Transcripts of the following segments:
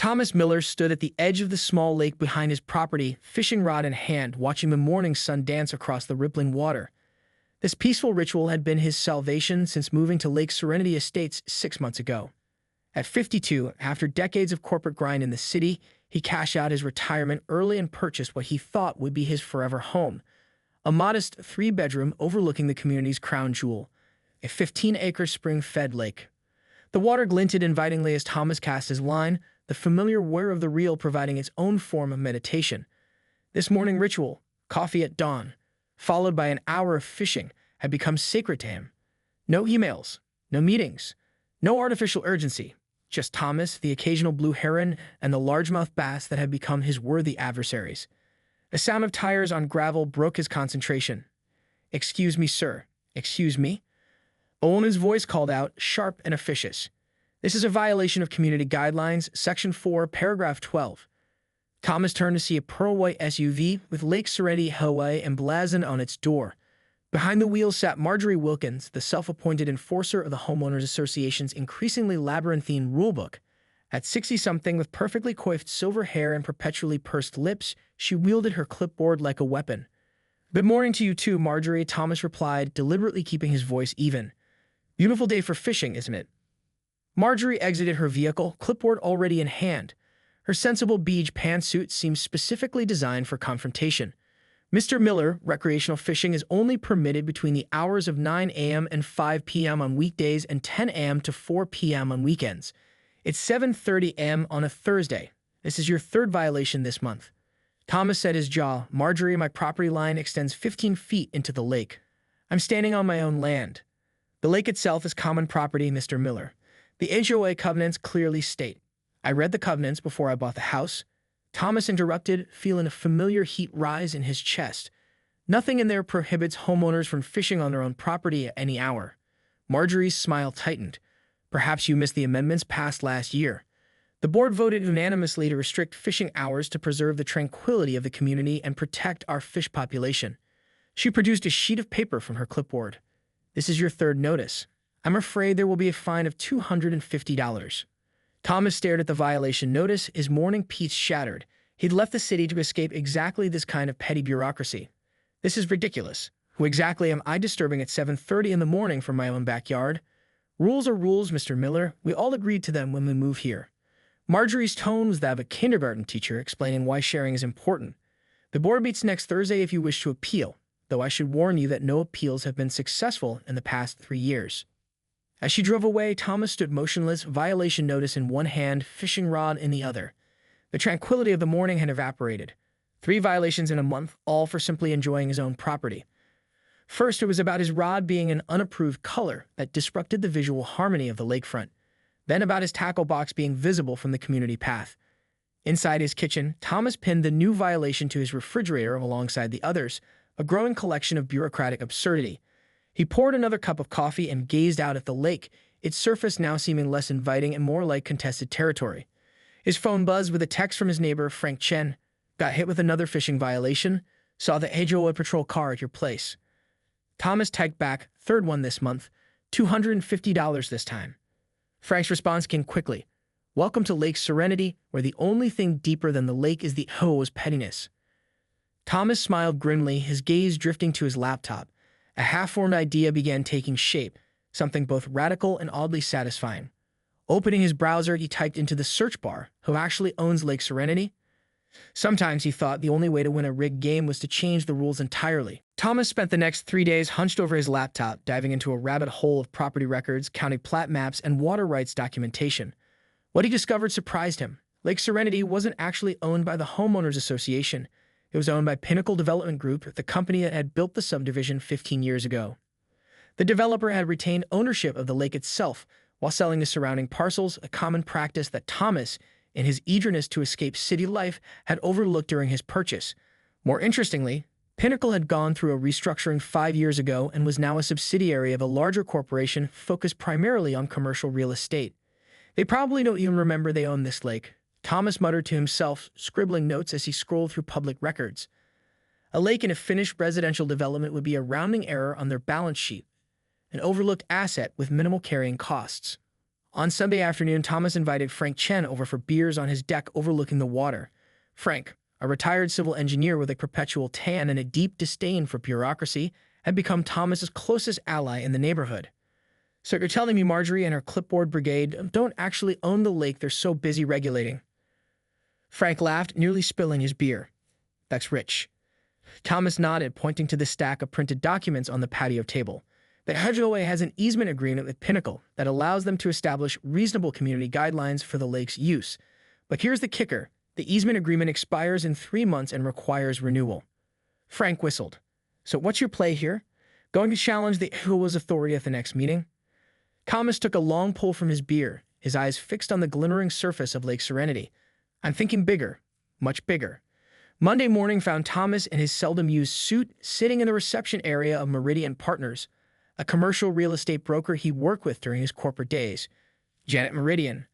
Thomas Miller stood at the edge of the small lake behind his property, fishing rod in hand, watching the morning sun dance across the rippling water. This peaceful ritual had been his salvation since moving to Lake Serenity Estates 6 months ago. At 52, after decades of corporate grind in the city, he cashed out his retirement early and purchased what he thought would be his forever home, a modest 3-bedroom overlooking the community's crown jewel, a 15-acre spring-fed lake. The water glinted invitingly as Thomas cast his line, the familiar whir of the reel providing its own form of meditation. This morning ritual, coffee at dawn, followed by an hour of fishing, had become sacred to him. No emails, no meetings, no artificial urgency, just Thomas, the occasional blue heron, and the largemouth bass that had become his worthy adversaries. The sound of tires on gravel broke his concentration. "Excuse me, sir. Excuse me?" Owen's voice called out, sharp and officious. "This is a violation of community guidelines, Section 4, Paragraph 12. Thomas turned to see a pearl-white SUV with Lake Serenity HOA emblazoned on its door. Behind the wheel sat Marjorie Wilkins, the self-appointed enforcer of the Homeowners Association's increasingly labyrinthine rulebook. At 60-something, with perfectly coiffed silver hair and perpetually pursed lips, she wielded her clipboard like a weapon. "Good morning to you too, Marjorie," Thomas replied, deliberately keeping his voice even. "Beautiful day for fishing, isn't it?" Marjorie exited her vehicle, clipboard already in hand. Her sensible beige pantsuit seemed specifically designed for confrontation. "Mr. Miller, recreational fishing is only permitted between the hours of 9 a.m. and 5 p.m. on weekdays and 10 a.m. to 4 p.m. on weekends. It's 7:30 a.m. on a Thursday. This is your 3rd violation this month." Thomas set his jaw. "Marjorie, my property line extends 15 feet into the lake. I'm standing on my own land. The lake itself is common property, Mr. Miller. The HOA covenants clearly state." "I read the covenants before I bought the house," Thomas interrupted, feeling a familiar heat rise in his chest. "Nothing in there prohibits homeowners from fishing on their own property at any hour." Marjorie's smile tightened. "Perhaps you missed the amendments passed last year. The board voted unanimously to restrict fishing hours to preserve the tranquility of the community and protect our fish population." She produced a sheet of paper from her clipboard. "This is your 3rd notice. I'm afraid there will be a fine of $250. Thomas stared at the violation notice, his morning peace shattered. He'd left the city to escape exactly this kind of petty bureaucracy. "This is ridiculous. Who exactly am I disturbing at 7:30 in the morning from my own backyard? Rules are rules, Mr. Miller. We all agreed to them when we moved here." Marjorie's tone was that of a kindergarten teacher explaining why sharing is important. "The board meets next Thursday if you wish to appeal, though I should warn you that no appeals have been successful in the past 3 years." As she drove away, Thomas stood motionless, violation notice in one hand, fishing rod in the other. The tranquility of the morning had evaporated. 3 violations in a month, all for simply enjoying his own property. First, it was about his rod being an unapproved color that disrupted the visual harmony of the lakefront. Then about his tackle box being visible from the community path. Inside his kitchen, Thomas pinned the new violation to his refrigerator alongside the others, a growing collection of bureaucratic absurdity. He poured another cup of coffee and gazed out at the lake, its surface now seeming less inviting and more like contested territory. His phone buzzed with a text from his neighbor, Frank Chen. "Got hit with another fishing violation. Saw the HOA patrol car at your place." Thomas typed back, "3rd one this month. $250 this time." Frank's response came quickly. "Welcome to Lake Serenity, where the only thing deeper than the lake is the HOA's pettiness." Thomas smiled grimly, his gaze drifting to his laptop. A half-formed idea began taking shape, something both radical and oddly satisfying. Opening his browser, he typed into the search bar, "Who actually owns Lake Serenity?" Sometimes he thought the only way to win a rigged game was to change the rules entirely. Thomas spent the next 3 days hunched over his laptop, diving into a rabbit hole of property records, county plat maps, and water rights documentation. What he discovered surprised him. Lake Serenity wasn't actually owned by the Homeowners Association. It was owned by Pinnacle Development Group, the company that had built the subdivision 15 years ago. The developer had retained ownership of the lake itself while selling the surrounding parcels, a common practice that Thomas, in his eagerness to escape city life, had overlooked during his purchase. More interestingly, Pinnacle had gone through a restructuring 5 years ago and was now a subsidiary of a larger corporation focused primarily on commercial real estate. "They probably don't even remember they own this lake," Thomas muttered to himself, scribbling notes as he scrolled through public records. A lake in a finished residential development would be a rounding error on their balance sheet, an overlooked asset with minimal carrying costs. On Sunday afternoon, Thomas invited Frank Chen over for beers on his deck overlooking the water. Frank, a retired civil engineer with a perpetual tan and a deep disdain for bureaucracy, had become Thomas's closest ally in the neighborhood. "So you're telling me Marjorie and her clipboard brigade don't actually own the lake they're so busy regulating?" Frank laughed, nearly spilling his beer. "That's rich." Thomas nodded, pointing to the stack of printed documents on the patio table. "The HOA has an easement agreement with Pinnacle that allows them to establish reasonable community guidelines for the lake's use. But here's the kicker. The easement agreement expires in 3 months and requires renewal." Frank whistled. "So what's your play here? Going to challenge the HOA's authority at the next meeting?" Thomas took a long pull from his beer, his eyes fixed on the glimmering surface of Lake Serenity. "I'm thinking bigger. Much bigger." Monday morning found Thomas in his seldom-used suit sitting in the reception area of Meridian Partners, a commercial real estate broker he worked with during his corporate days. Janet Meridian,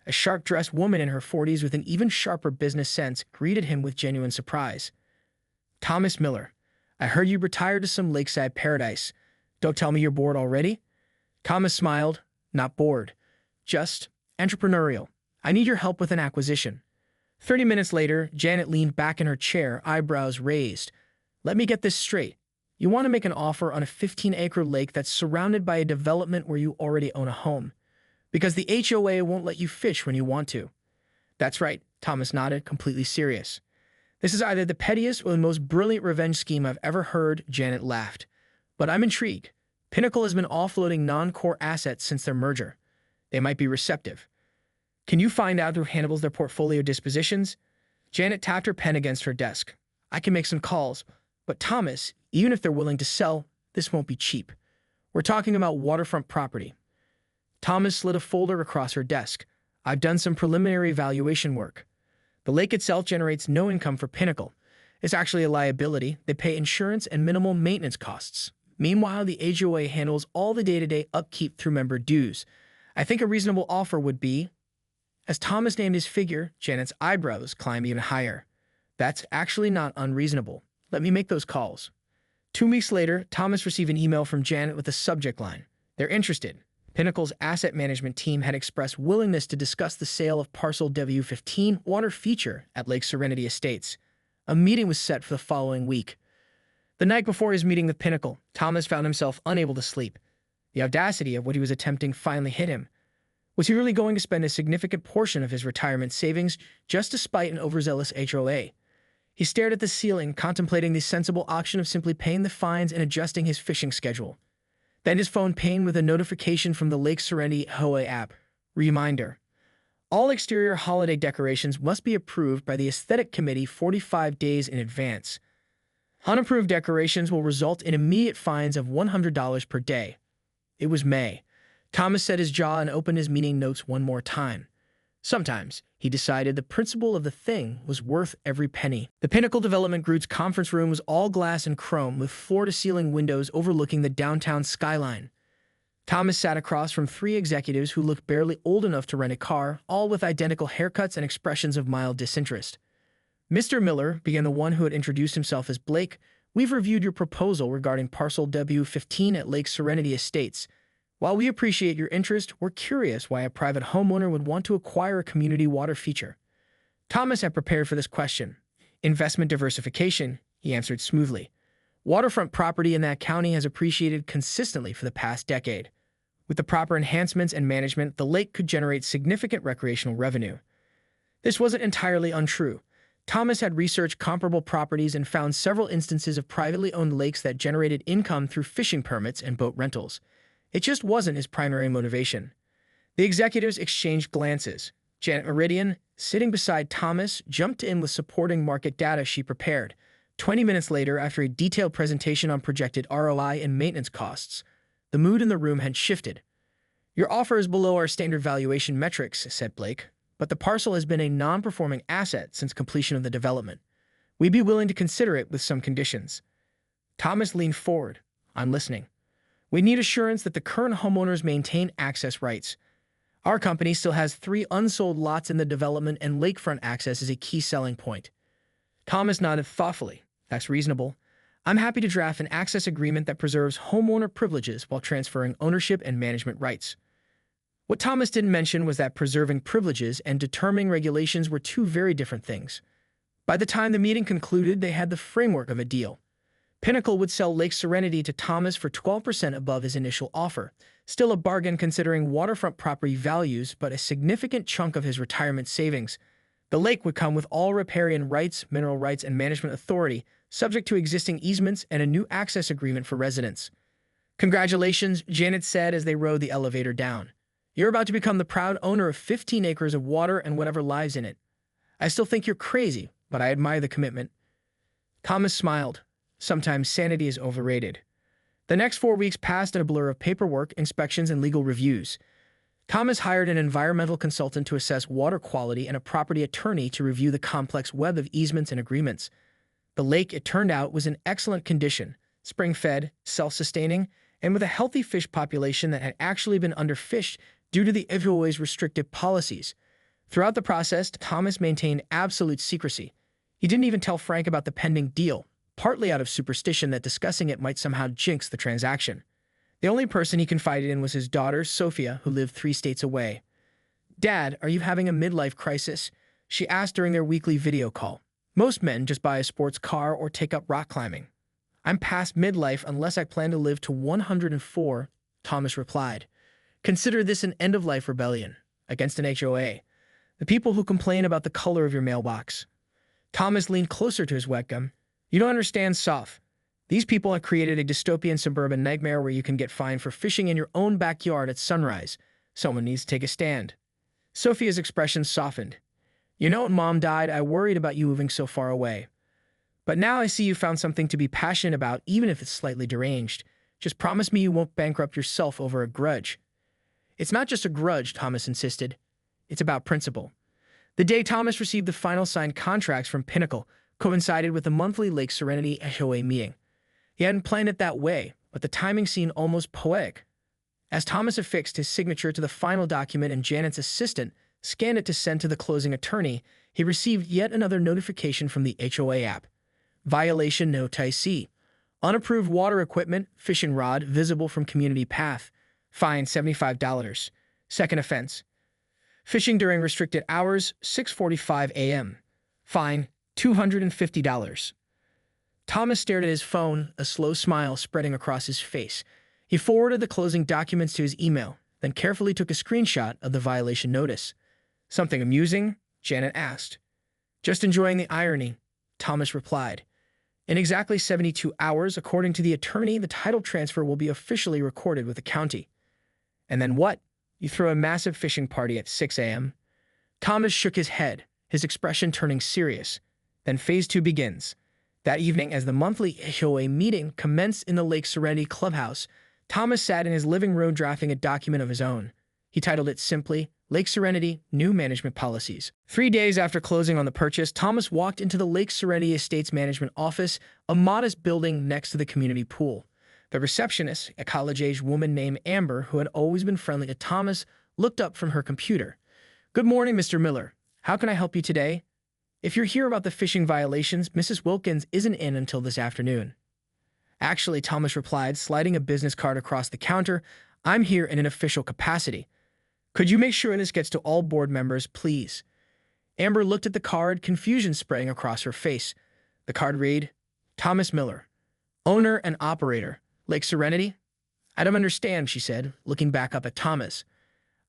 a sharp-dressed woman in her 40s with an even sharper business sense, greeted him with genuine surprise. "Thomas Miller, I heard you retired to some lakeside paradise. Don't tell me you're bored already?" Thomas smiled. "Not bored. Just entrepreneurial. I need your help with an acquisition." 30 minutes later, Janet leaned back in her chair, eyebrows raised. "Let me get this straight. You want to make an offer on a 15-acre lake that's surrounded by a development where you already own a home, because the HOA won't let you fish when you want to." "That's right," Thomas nodded, completely serious. "This is either the pettiest or the most brilliant revenge scheme I've ever heard," Janet laughed. "But I'm intrigued. Pinnacle has been offloading non-core assets since their merger. They might be receptive. Can you find out who handles their portfolio dispositions?" Janet tapped her pen against her desk. "I can make some calls. But Thomas, even if they're willing to sell, this won't be cheap. We're talking about waterfront property." Thomas slid a folder across her desk. "I've done some preliminary valuation work. The lake itself generates no income for Pinnacle. It's actually a liability. They pay insurance and minimal maintenance costs. Meanwhile, the HOA handles all the day-to-day upkeep through member dues. I think a reasonable offer would be..." As Thomas named his figure, Janet's eyebrows climbed even higher. "That's actually not unreasonable. Let me make those calls." 2 weeks later, Thomas received an email from Janet with a subject line. "They're interested." Pinnacle's asset management team had expressed willingness to discuss the sale of parcel W15 water feature at Lake Serenity Estates. A meeting was set for the following week. The night before his meeting with Pinnacle, Thomas found himself unable to sleep. The audacity of what he was attempting finally hit him. Was he really going to spend a significant portion of his retirement savings just to spite an overzealous HOA? He stared at the ceiling, contemplating the sensible option of simply paying the fines and adjusting his fishing schedule. Then his phone pinged with a notification from the Lake Serenity HOA app. Reminder: all exterior holiday decorations must be approved by the Aesthetic Committee 45 days in advance. Unapproved decorations will result in immediate fines of $100 per day. It was May. Thomas set his jaw and opened his meeting notes one more time. Sometimes, he decided, the principle of the thing was worth every penny. The Pinnacle Development Group's conference room was all glass and chrome, with floor-to-ceiling windows overlooking the downtown skyline. Thomas sat across from 3 executives who looked barely old enough to rent a car, all with identical haircuts and expressions of mild disinterest. "Mr. Miller," began the one who had introduced himself as Blake, "we've reviewed your proposal regarding parcel W15 at Lake Serenity Estates. While we appreciate your interest, we're curious why a private homeowner would want to acquire a community water feature." Thomas had prepared for this question. "Investment diversification," he answered smoothly. "Waterfront property in that county has appreciated consistently for the past decade. With the proper enhancements and management, the lake could generate significant recreational revenue." This wasn't entirely untrue. Thomas had researched comparable properties and found several instances of privately owned lakes that generated income through fishing permits and boat rentals. It just wasn't his primary motivation. The executives exchanged glances. Janet Meridian, sitting beside Thomas, jumped in with supporting market data she prepared. 20 minutes later, after a detailed presentation on projected ROI and maintenance costs, the mood in the room had shifted. "Your offer is below our standard valuation metrics," said Blake, "but the parcel has been a non-performing asset since completion of the development. We'd be willing to consider it with some conditions." Thomas leaned forward. "I'm listening." "We need assurance that the current homeowners maintain access rights. Our company still has 3 unsold lots in the development, and lakefront access is a key selling point." Thomas nodded thoughtfully. "That's reasonable. I'm happy to draft an access agreement that preserves homeowner privileges while transferring ownership and management rights." What Thomas didn't mention was that preserving privileges and determining regulations were two very different things. By the time the meeting concluded, they had the framework of a deal. Pinnacle would sell Lake Serenity to Thomas for 12% above his initial offer, still a bargain considering waterfront property values, but a significant chunk of his retirement savings. The lake would come with all riparian rights, mineral rights, and management authority, subject to existing easements and a new access agreement for residents. "Congratulations," Janet said as they rode the elevator down. "You're about to become the proud owner of 15 acres of water and whatever lies in it. I still think you're crazy, but I admire the commitment." Thomas smiled. Sometimes sanity is overrated. The next 4 weeks passed in a blur of paperwork, inspections, and legal reviews. Thomas hired an environmental consultant to assess water quality and a property attorney to review the complex web of easements and agreements. The lake, it turned out, was in excellent condition, spring-fed, self-sustaining, and with a healthy fish population that had actually been underfished due to the HOA's restrictive policies. Throughout the process, Thomas maintained absolute secrecy. He didn't even tell Frank about the pending deal, partly out of superstition that discussing it might somehow jinx the transaction. The only person he confided in was his daughter, Sophia, who lived 3 states away. "Dad, are you having a midlife crisis?" she asked during their weekly video call. "Most men just buy a sports car or take up rock climbing. I'm past midlife unless I plan to live to 104, Thomas replied. "Consider this an end-of-life rebellion against an HOA. The people who complain about the color of your mailbox." Thomas leaned closer to his webcam. "You don't understand, Soph. These people have created a dystopian suburban nightmare where you can get fined for fishing in your own backyard at sunrise. Someone needs to take a stand." Sophia's expression softened. "You know, when Mom died, I worried about you moving so far away. But now I see you found something to be passionate about, even if it's slightly deranged. Just promise me you won't bankrupt yourself over a grudge." "It's not just a grudge," Thomas insisted. "It's about principle." The day Thomas received the final signed contracts from Pinnacle coincided with the monthly Lake Serenity HOA meeting. He hadn't planned it that way, but the timing seemed almost poetic. As Thomas affixed his signature to the final document and Janet's assistant scanned it to send to the closing attorney, he received yet another notification from the HOA app. Violation notice. Unapproved water equipment, fishing rod, visible from community path. Fine $75. Second offense. Fishing during restricted hours, 6:45 a.m. Fine $250. Thomas stared at his phone, a slow smile spreading across his face. He forwarded the closing documents to his email, then carefully took a screenshot of the violation notice. "Something amusing?" Janet asked. "Just enjoying the irony," Thomas replied. "In exactly 72 hours, according to the attorney, the title transfer will be officially recorded with the county." "And then what? You throw a massive fishing party at 6 a.m.? Thomas shook his head, his expression turning serious. Then phase 2 begins. That evening, as the monthly HOA meeting commenced in the Lake Serenity clubhouse, Thomas sat in his living room drafting a document of his own. He titled it simply, Lake Serenity, New Management Policies. 3 days after closing on the purchase, Thomas walked into the Lake Serenity Estates Management Office, a modest building next to the community pool. The receptionist, a college-age woman named Amber, who had always been friendly to Thomas, looked up from her computer. "Good morning, Mr. Miller. How can I help you today?" "If you're here about the fishing violations, Mrs. Wilkins isn't in until this afternoon." "Actually," Thomas replied, sliding a business card across the counter, "I'm here in an official capacity. Could you make sure this gets to all board members, please?" Amber looked at the card, confusion spreading across her face. The card read, "Thomas Miller, owner and operator, Lake Serenity." "I don't understand," she said, looking back up at Thomas.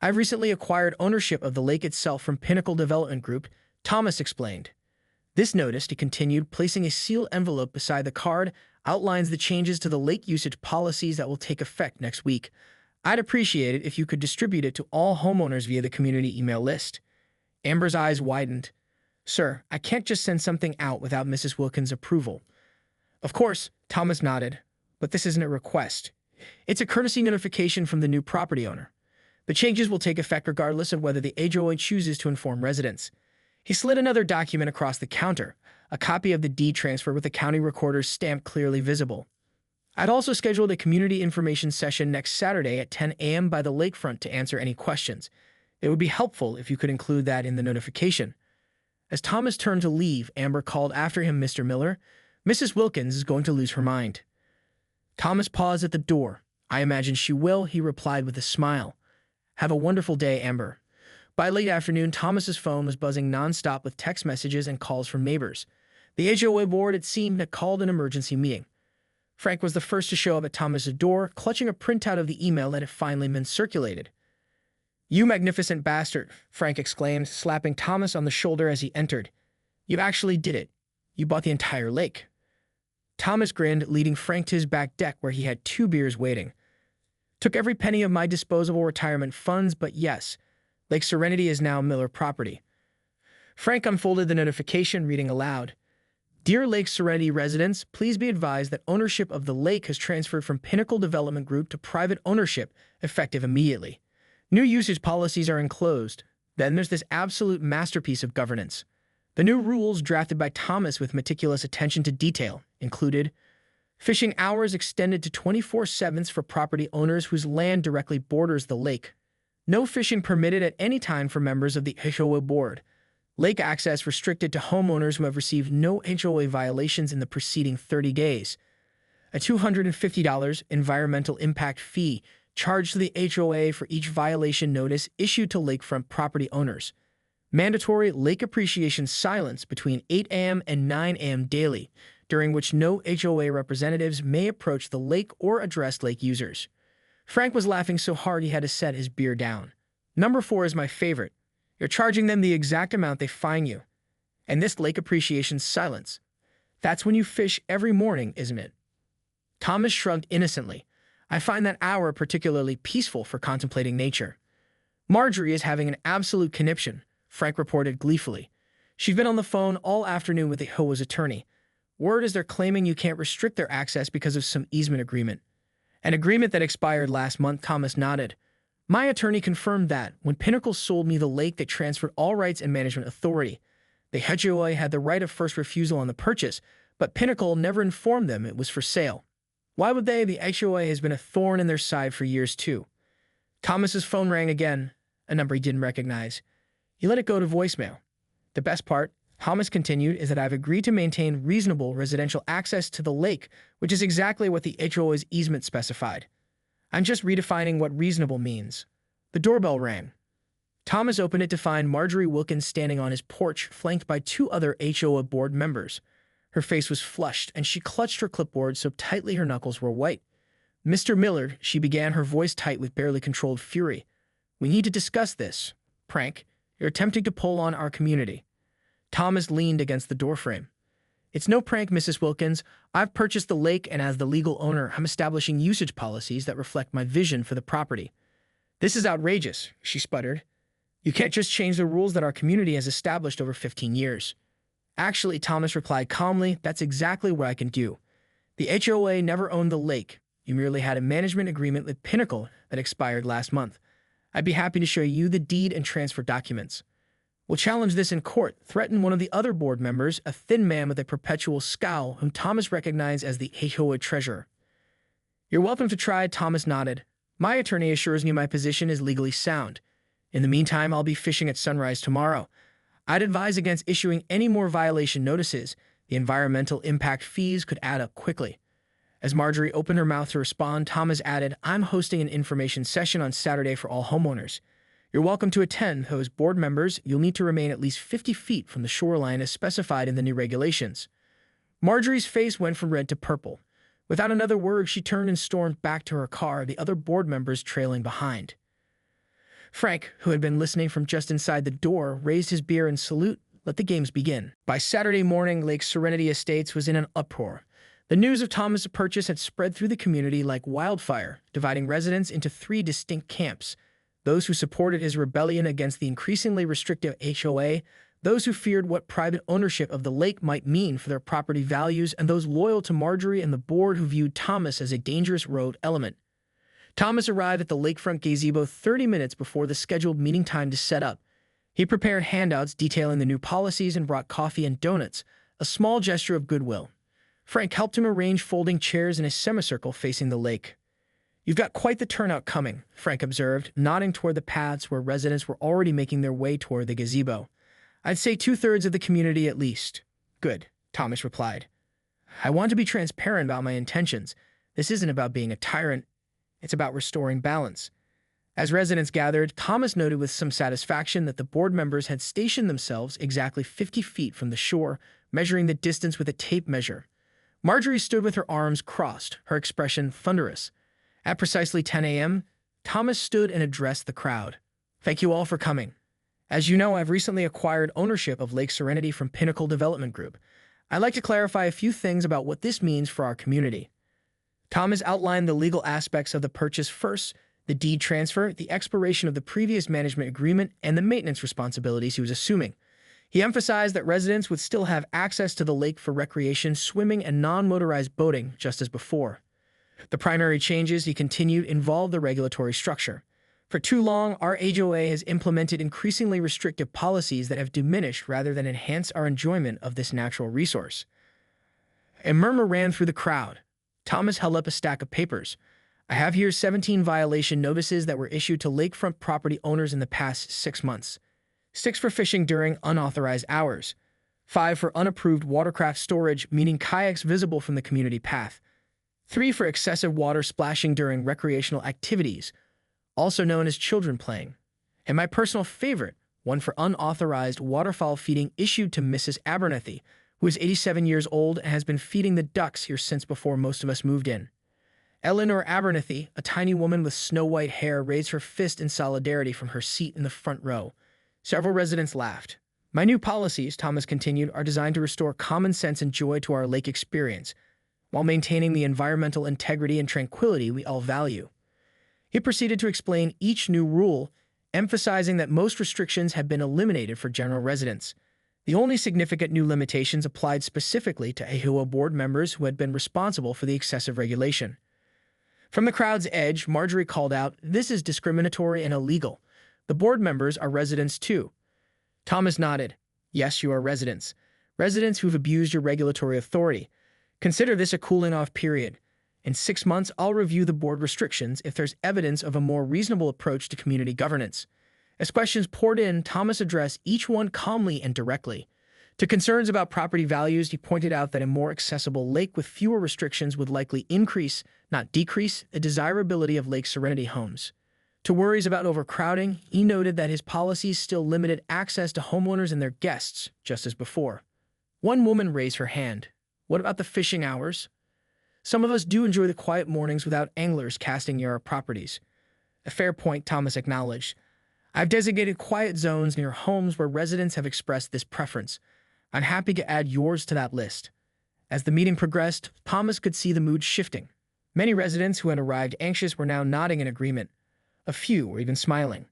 "I've recently acquired ownership of the lake itself from Pinnacle Development Group," Thomas explained. "This notice," he continued, placing a sealed envelope beside the card, "outlines the changes to the lake usage policies that will take effect next week. I'd appreciate it if you could distribute it to all homeowners via the community email list." Amber's eyes widened. "Sir, I can't just send something out without Mrs. Wilkins' approval." "Of course," Thomas nodded, "but this isn't a request. It's a courtesy notification from the new property owner. The changes will take effect regardless of whether the HOA chooses to inform residents." He slid another document across the counter, a copy of the deed transfer with the county recorder's stamp clearly visible. "I'd also scheduled a community information session next Saturday at 10 a.m. by the lakefront to answer any questions. It would be helpful if you could include that in the notification." As Thomas turned to leave, Amber called after him, "Mr. Miller, Mrs. Wilkins is going to lose her mind." Thomas paused at the door. "I imagine she will," he replied with a smile. Have a wonderful day, Amber. By late afternoon, Thomas's phone was buzzing nonstop with text messages and calls from neighbors. The HOA board, it seemed, had called an emergency meeting. Frank was the first to show up at Thomas's door, clutching a printout of the email that had finally been circulated. "You magnificent bastard," Frank exclaimed, slapping Thomas on the shoulder as he entered. "You actually did it. You bought the entire lake." Thomas grinned, leading Frank to his back deck where he had 2 beers waiting. "Took every penny of my disposable retirement funds, but yes, Lake Serenity is now Miller property." Frank unfolded the notification, reading aloud. "Dear Lake Serenity residents, please be advised that ownership of the lake has transferred from Pinnacle Development Group to private ownership, effective immediately. New usage policies are enclosed. Then there's this absolute masterpiece of governance. The new rules, drafted by Thomas with meticulous attention to detail, included fishing hours extended to 24/7 for property owners whose land directly borders the lake. No fishing permitted at any time for members of the HOA board. Lake access restricted to homeowners who have received no HOA violations in the preceding 30 days. A $250 environmental impact fee charged to the HOA for each violation notice issued to lakefront property owners. Mandatory lake appreciation silence between 8 a.m. and 9 a.m. daily, during which no HOA representatives may approach the lake or address lake users." Frank was laughing so hard he had to set his beer down. "Number 4 is my favorite. You're charging them the exact amount they fine you. And this lake appreciation silence. That's when you fish every morning, isn't it?" Thomas shrugged innocently. "I find that hour particularly peaceful for contemplating nature." "Marjorie is having an absolute conniption," Frank reported gleefully. "She's been on the phone all afternoon with the HOA's attorney. Word is they're claiming you can't restrict their access because of some easement agreement." "An agreement that expired last month," Thomas nodded. "My attorney confirmed that when Pinnacle sold me the lake, they transferred all rights and management authority. The HOA had the right of first refusal on the purchase, but Pinnacle never informed them it was for sale. Why would they? The HOA has been a thorn in their side for years, too." Thomas's phone rang again, a number he didn't recognize. He let it go to voicemail. "The best part," Thomas continued, "is that I've agreed to maintain reasonable residential access to the lake, which is exactly what the HOA's easement specified. I'm just redefining what reasonable means." The doorbell rang. Thomas opened it to find Marjorie Wilkins standing on his porch, flanked by 2 other HOA board members. Her face was flushed, and she clutched her clipboard so tightly her knuckles were white. "Mr. Miller," she began, her voice tight with barely controlled fury, "we need to discuss this. Prank, you're attempting to pull on our community." Thomas leaned against the doorframe. "It's no prank, Mrs. Wilkins. I've purchased the lake, and as the legal owner, I'm establishing usage policies that reflect my vision for the property." "This is outrageous," she sputtered. "You can't just change the rules that our community has established over 15 years. "Actually," Thomas replied calmly, "that's exactly what I can do. The HOA never owned the lake. You merely had a management agreement with Pinnacle that expired last month. I'd be happy to show you the deed and transfer documents." "We'll challenge this in court," threatened one of the other board members, a thin man with a perpetual scowl whom Thomas recognized as the HOA treasurer. "You're welcome to try," Thomas nodded. "My attorney assures me my position is legally sound. In the meantime, I'll be fishing at sunrise tomorrow. I'd advise against issuing any more violation notices. The environmental impact fees could add up quickly." As Marjorie opened her mouth to respond, Thomas added, "I'm hosting an information session on Saturday for all homeowners. You're welcome to attend, though as board members, you'll need to remain at least 50 feet from the shoreline as specified in the new regulations." Marjorie's face went from red to purple. Without another word, she turned and stormed back to her car, the other board members trailing behind. Frank, who had been listening from just inside the door, raised his beer in salute. Let the games begin. By Saturday morning, Lake Serenity Estates was in an uproar. The news of Thomas' purchase had spread through the community like wildfire, dividing residents into 3 distinct camps: those who supported his rebellion against the increasingly restrictive HOA, those who feared what private ownership of the lake might mean for their property values, and those loyal to Marjorie and the board who viewed Thomas as a dangerous road element. Thomas arrived at the lakefront gazebo 30 minutes before the scheduled meeting time to set up. He prepared handouts detailing the new policies and brought coffee and donuts, a small gesture of goodwill. Frank helped him arrange folding chairs in a semicircle facing the lake. "You've got quite the turnout coming," Frank observed, nodding toward the paths where residents were already making their way toward the gazebo. "I'd say 2/3 of the community at least." "Good," Thomas replied. "I want to be transparent about my intentions. This isn't about being a tyrant. It's about restoring balance. As residents gathered, Thomas noted with some satisfaction that the board members had stationed themselves exactly 50 feet from the shore, measuring the distance with a tape measure. Marjorie stood with her arms crossed, her expression thunderous. At precisely 10 a.m., Thomas stood and addressed the crowd. "Thank you all for coming. As you know, I've recently acquired ownership of Lake Serenity from Pinnacle Development Group. I'd like to clarify a few things about what this means for our community." Thomas outlined the legal aspects of the purchase first, the deed transfer, the expiration of the previous management agreement, and the maintenance responsibilities he was assuming. He emphasized that residents would still have access to the lake for recreation, swimming, and non-motorized boating, just as before. The primary changes, he continued, involved the regulatory structure. For too long, our HOA has implemented increasingly restrictive policies that have diminished rather than enhanced our enjoyment of this natural resource. A murmur ran through the crowd. Thomas held up a stack of papers. "I have here 17 violation notices that were issued to lakefront property owners in the past 6 months. 6 for fishing during unauthorized hours. 5 for unapproved watercraft storage, meaning kayaks visible from the community path. 3 for excessive water splashing during recreational activities, also known as children playing. And my personal favorite, 1 for unauthorized waterfowl feeding issued to Mrs. Abernethy, who is 87 years old and has been feeding the ducks here since before most of us moved in." Eleanor Abernethy, a tiny woman with snow-white hair, raised her fist in solidarity from her seat in the front row. Several residents laughed. "My new policies," Thomas continued, "are designed to restore common sense and joy to our lake experience, while maintaining the environmental integrity and tranquility we all value." He proceeded to explain each new rule, emphasizing that most restrictions had been eliminated for general residents. The only significant new limitations applied specifically to HOA board members who had been responsible for the excessive regulation. From the crowd's edge, Marjorie called out, "This is discriminatory and illegal. The board members are residents too." Thomas nodded. "Yes, you are residents. Residents who've abused your regulatory authority. Consider this a cooling-off period. In 6 months, I'll review the board restrictions if there's evidence of a more reasonable approach to community governance." As questions poured in, Thomas addressed each one calmly and directly. To concerns about property values, he pointed out that a more accessible lake with fewer restrictions would likely increase, not decrease, the desirability of Lake Serenity homes. To worries about overcrowding, he noted that his policies still limited access to homeowners and their guests, just as before. One woman raised her hand. "What about the fishing hours? Some of us do enjoy the quiet mornings without anglers casting near our properties." "A fair point," Thomas acknowledged. "I've designated quiet zones near homes where residents have expressed this preference. I'm happy to add yours to that list." As the meeting progressed, Thomas could see the mood shifting. Many residents who had arrived anxious were now nodding in agreement. A few were even smiling.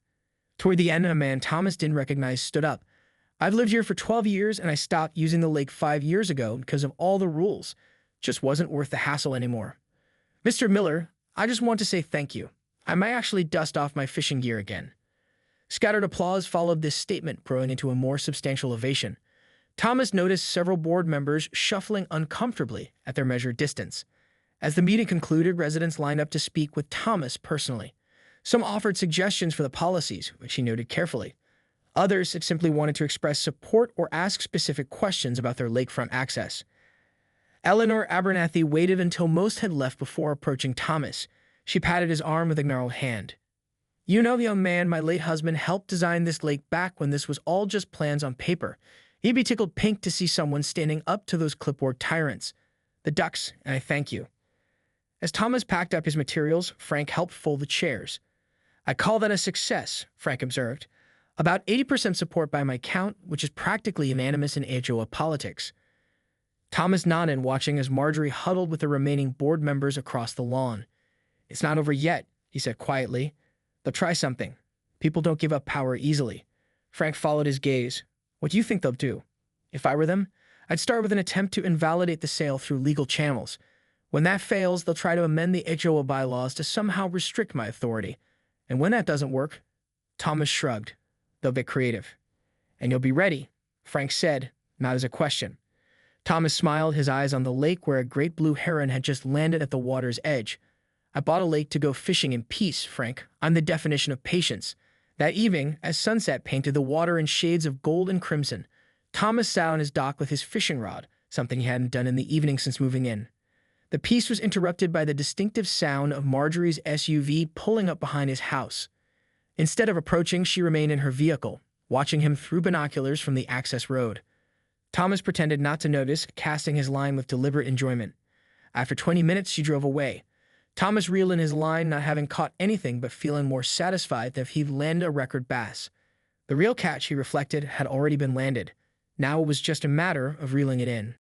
Toward the end, a man Thomas didn't recognize stood up. "I've lived here for 12 years and I stopped using the lake 5 years ago because of all the rules. Just wasn't worth the hassle anymore. Mr. Miller, I just want to say thank you. I might actually dust off my fishing gear again." Scattered applause followed this statement, growing into a more substantial ovation. Thomas noticed several board members shuffling uncomfortably at their measured distance. As the meeting concluded, residents lined up to speak with Thomas personally. Some offered suggestions for the policies, which he noted carefully. Others had simply wanted to express support or ask specific questions about their lakefront access. Eleanor Abernethy waited until most had left before approaching Thomas. She patted his arm with a gnarled hand. "You know, young man, my late husband helped design this lake back when this was all just plans on paper. He'd be tickled pink to see someone standing up to those clipboard tyrants. The ducks, and I thank you." As Thomas packed up his materials, Frank helped fold the chairs. "I call that a success," Frank observed. "About 80% support by my count, which is practically unanimous in HOA politics." Thomas nodded, watching as Marjorie huddled with the remaining board members across the lawn. "It's not over yet," he said quietly. "They'll try something. People don't give up power easily." Frank followed his gaze. "What do you think they'll do?" "If I were them, I'd start with an attempt to invalidate the sale through legal channels. When that fails, they'll try to amend the HOA bylaws to somehow restrict my authority. And when that doesn't work," Thomas shrugged, "they'll get creative." "And you'll be ready," Frank said, not as a question. Thomas smiled, his eyes on the lake where a great blue heron had just landed at the water's edge. "I bought a lake to go fishing in peace, Frank. I'm the definition of patience." That evening, as sunset painted the water in shades of gold and crimson, Thomas sat on his dock with his fishing rod, something he hadn't done in the evening since moving in. The peace was interrupted by the distinctive sound of Marjorie's SUV pulling up behind his house. Instead of approaching, she remained in her vehicle, watching him through binoculars from the access road. Thomas pretended not to notice, casting his line with deliberate enjoyment. After 20 minutes, she drove away. Thomas reeled in his line, not having caught anything but feeling more satisfied than if he'd landed a record bass. The real catch, he reflected, had already been landed. Now it was just a matter of reeling it in.